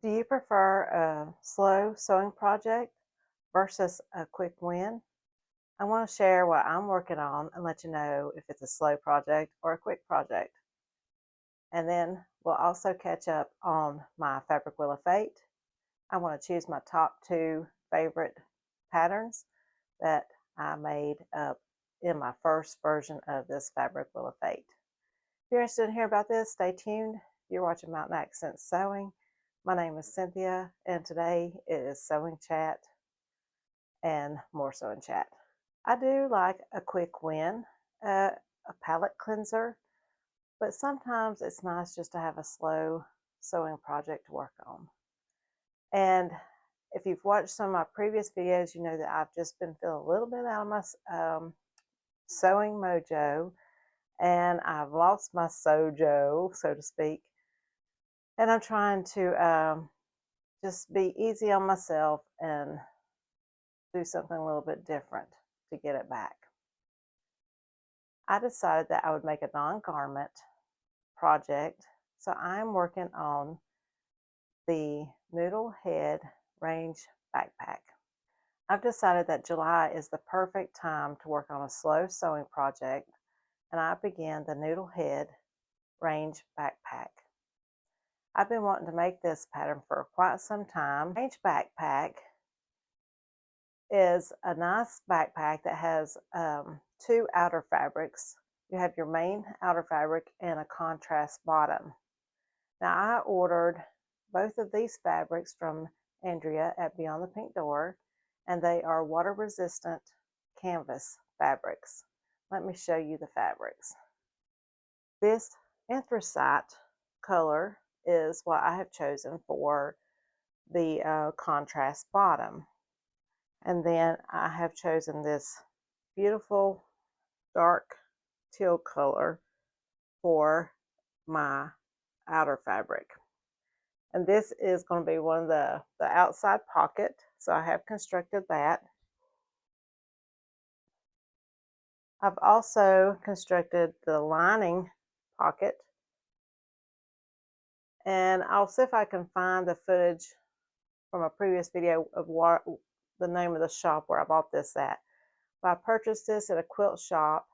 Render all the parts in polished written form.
Do you prefer a slow sewing project versus a quick win? I want to share what I'm working on and let you know if it's a slow project or a quick project. And then we'll also catch up on my Fabric Wheel of Fate. I want to choose my top 2 favorite patterns that I made up in my first version of this Fabric Wheel of Fate. If you're interested in hearing about this, stay tuned. You're watching Mountain Accent Sewing. My name is Cynthia, and today it is Sewing Chat and more Sewing Chat. I do like a quick win, a palette cleanser, but sometimes it's nice just to have a slow sewing project to work on. And if you've watched some of my previous videos, you know that I've just been feeling a little bit out of my sewing mojo, and I've lost my sojo, so to speak. And I'm trying to just be easy on myself and do something a little bit different to get it back. I decided that I would make a non-garment project, so I'm working on the Noodle Head range backpack. I've decided that July is the perfect time to work on a slow sewing project, and I began the Noodle Head range backpack. I've been wanting to make this pattern for quite some time. Range backpack is a nice backpack that has 2 outer fabrics. You have your main outer fabric and a contrast bottom. Now I ordered both of these fabrics from Andrea at Beyond the Pink Door, and they are water resistant canvas fabrics. Let me show you the fabrics. This anthracite color is what I have chosen for the contrast bottom. And then I have chosen this beautiful dark teal color for my outer fabric. And this is going to be one of the outside pocket. So I have constructed that. I've also constructed the lining pocket. And I'll see if I can find the footage from a previous video of what the name of the shop where I bought this at. But I purchased this at a quilt shop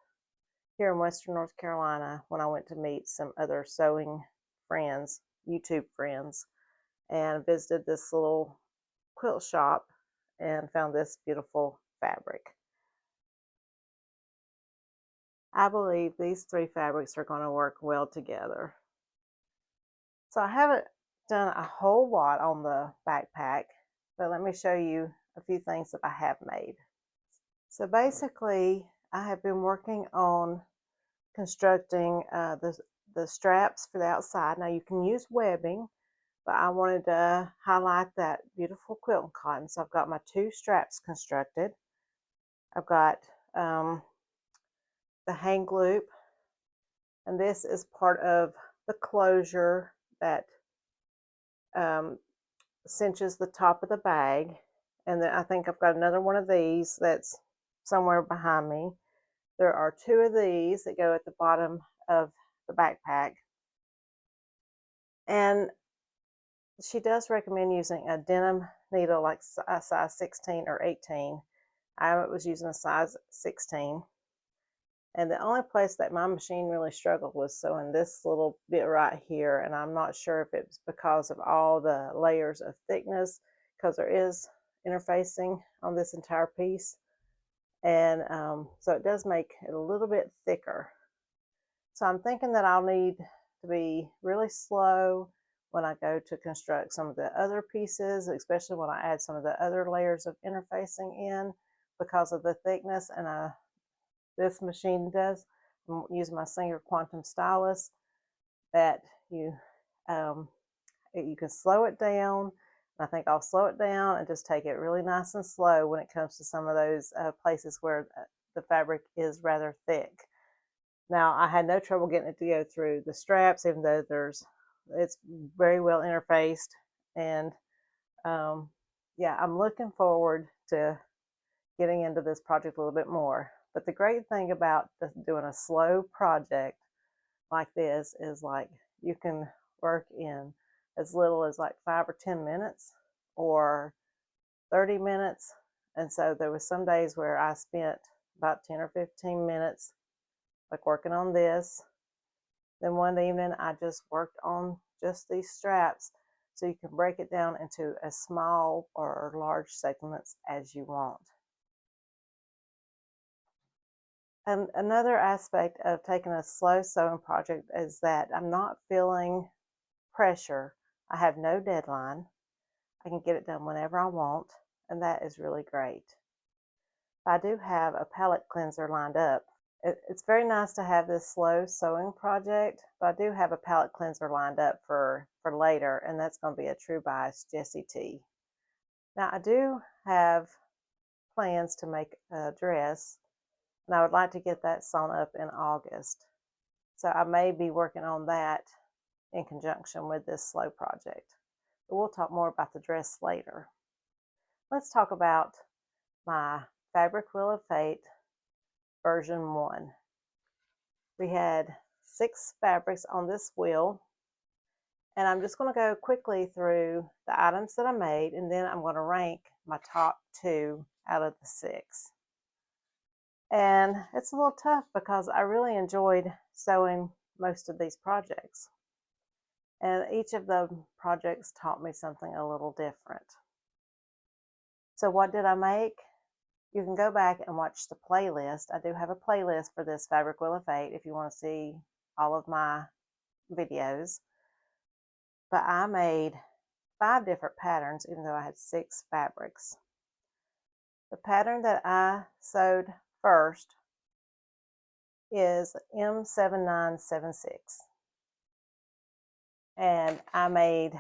here in Western North Carolina when I went to meet some other sewing friends, YouTube friends, and visited this little quilt shop and found this beautiful fabric. I believe these 3 fabrics are going to work well together. So I haven't done a whole lot on the backpack, but let me show you a few things that I have made. So basically, I have been working on constructing the straps for the outside. Now you can use webbing, but I wanted to highlight that beautiful quilting cotton. So I've got my 2 straps constructed. I've got the hang loop, and this is part of the closure that cinches the top of the bag. And then I think I've got another one of these that's somewhere behind me. There are 2 of these that go at the bottom of the backpack. And she does recommend using a denim needle like a size 16 or 18. I was using a size 16. And the only place that my machine really struggled was sewing this little bit right here. And I'm not sure if it's because of all the layers of thickness, because there is interfacing on this entire piece. And so it does make it a little bit thicker. So I'm thinking that I'll need to be really slow when I go to construct some of the other pieces, especially when I add some of the other layers of interfacing in because of the thickness. And this machine does. I'm using my Singer Quantum Stylus that you can slow it down. I think I'll slow it down and just take it really nice and slow when it comes to some of those places where the fabric is rather thick. Now, I had no trouble getting it to go through the straps, even though it's very well interfaced. And yeah, I'm looking forward to getting into this project a little bit more. But the great thing about doing a slow project like this is like you can work in as little as like 5 or 10 minutes or 30 minutes. And so there was some days where I spent about 10 or 15 minutes like working on this. Then one evening I just worked on just these straps, so you can break it down into as small or large segments as you want. And another aspect of taking a slow sewing project is that I'm not feeling pressure. I have no deadline. I can get it done whenever I want, and that is really great. I do have a palette cleanser lined up. It's very nice to have this slow sewing project, but I do have a palette cleanser lined up for later, and that's going to be a True Bias Jessie T. Now I do have plans to make a dress, and I would like to get that sewn up in August. So I may be working on that in conjunction with this slow project. But we'll talk more about the dress later. Let's talk about my Fabric Wheel of Fate version 1. We had 6 fabrics on this wheel, and I'm just going to go quickly through the items that I made, and then I'm going to rank my top 2 out of the 6. And it's a little tough because I really enjoyed sewing most of these projects, and each of the projects taught me something a little different. So what did I make? You can go back and watch the playlist. I do have a playlist for this Fabric Wheel of Fate if you want to see all of my videos. But I made 5 different patterns, even though I had 6 fabrics. The pattern that I sewed first is M7976. And I made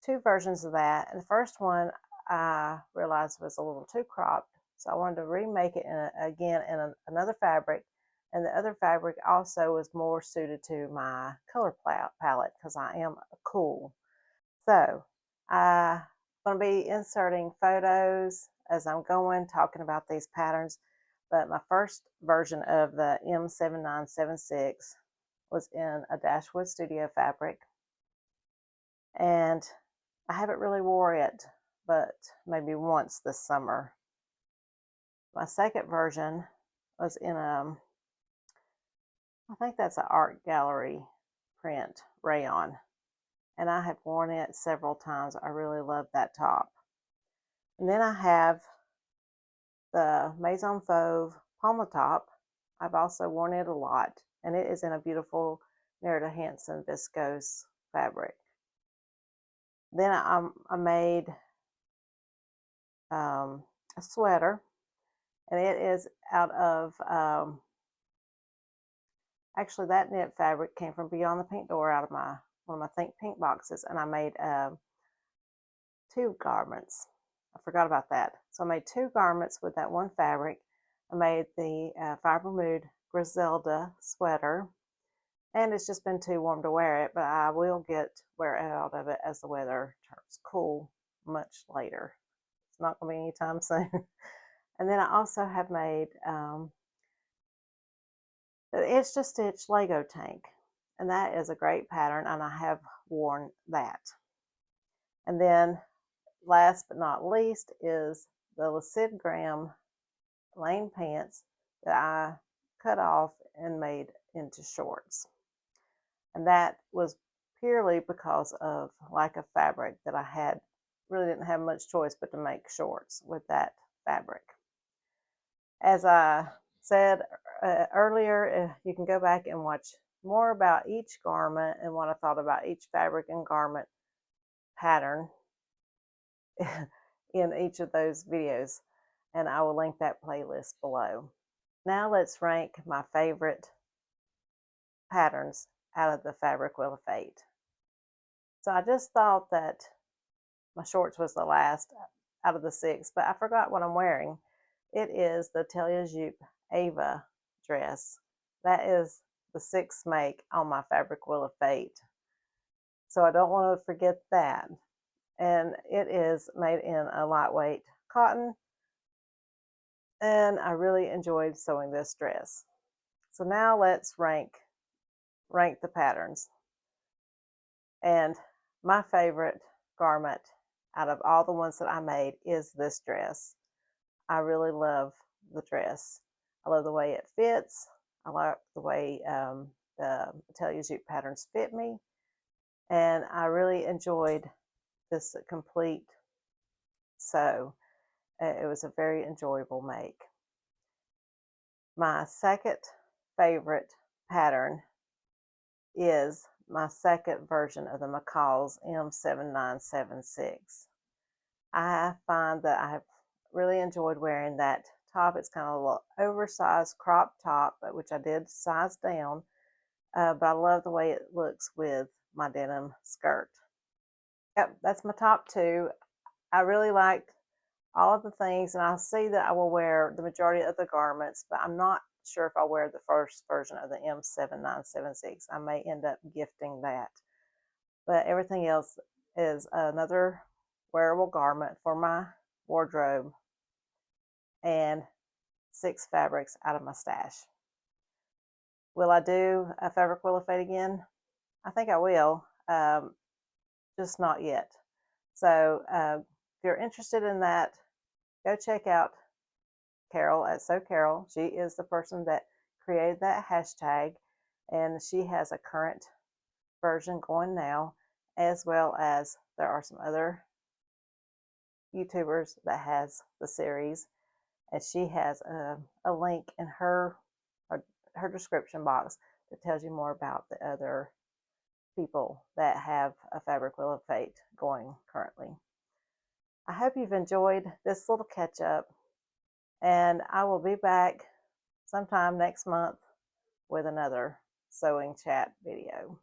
2 versions of that. And the first one I realized was a little too cropped, so I wanted to remake it again in another fabric, and the other fabric also was more suited to my color palette because I am cool. So I'm going to be inserting photos as I'm going, talking about these patterns, but my first version of the M7976 was in a Dashwood Studio fabric, and I haven't really wore it but maybe once this summer. My second version was in I think that's an art gallery print rayon, and I have worn it several times. I really love that top. And then I have the Maison Fauve Palma top. I've also worn it a lot, and it is in a beautiful Nerida Hanson viscose fabric. Then I made a sweater, and it is out of actually that knit fabric came from Beyond the Pink Door out of one of my Think Pink boxes, and I made 2 garments. I forgot about that. So I made 2 garments with that one fabric. I made the FibreMood Griselda sweater, and it's just been too warm to wear it, but I will get wear out of it as the weather turns cool much later. It's not going to be anytime soon. And then I also have made the Itch to Stitch Lago tank, and that is a great pattern, and I have worn that. And then last but not least is the Lacid Graham Lane pants that I cut off and made into shorts. And that was purely because of lack of fabric that I had. Really didn't have much choice but to make shorts with that fabric. As I said earlier, you can go back and watch more about each garment and what I thought about each fabric and garment pattern in each of those videos, and I will link that playlist below. Now let's rank my favorite patterns out of the Fabric Wheel of Fate. So I just thought that my shorts was the last out of the 6, but I forgot what I'm wearing. It is the Atelier Jupe Ava dress. That is the 6th make on my Fabric Wheel of Fate, so I don't want to forget that. And it is made in a lightweight cotton, and I really enjoyed sewing this dress. So now let's rank the patterns. And my favorite garment out of all the ones that I made is this dress. I really love the dress. I love the way it fits. I like the way the Atelier Jupe patterns fit me. And I really enjoyed this complete sew. It was a very enjoyable make. My second favorite pattern is my second version of the McCall's M7976. I find that I have really enjoyed wearing that top. It's kind of a little oversized crop top, which I did size down, but I love the way it looks with my denim skirt. Yep, that's my top two. I really liked all of the things, and I see that I will wear the majority of the garments, but I'm not sure if I'll wear the first version of the M7976. I may end up gifting that. But everything else is another wearable garment for my wardrobe and 6 fabrics out of my stash. Will I do a fabric wheel of fate again? I think I will, just not yet. So if you're interested in that, go check out Carol at So Carol. She is the person that created that hashtag, and she has a current version going now, as well as there are some other YouTubers that has the series, and she has a link in her description box that tells you more about the other people that have a fabric wheel of fate going currently. I hope you've enjoyed this little catch up, and I will be back sometime next month with another sewing chat video.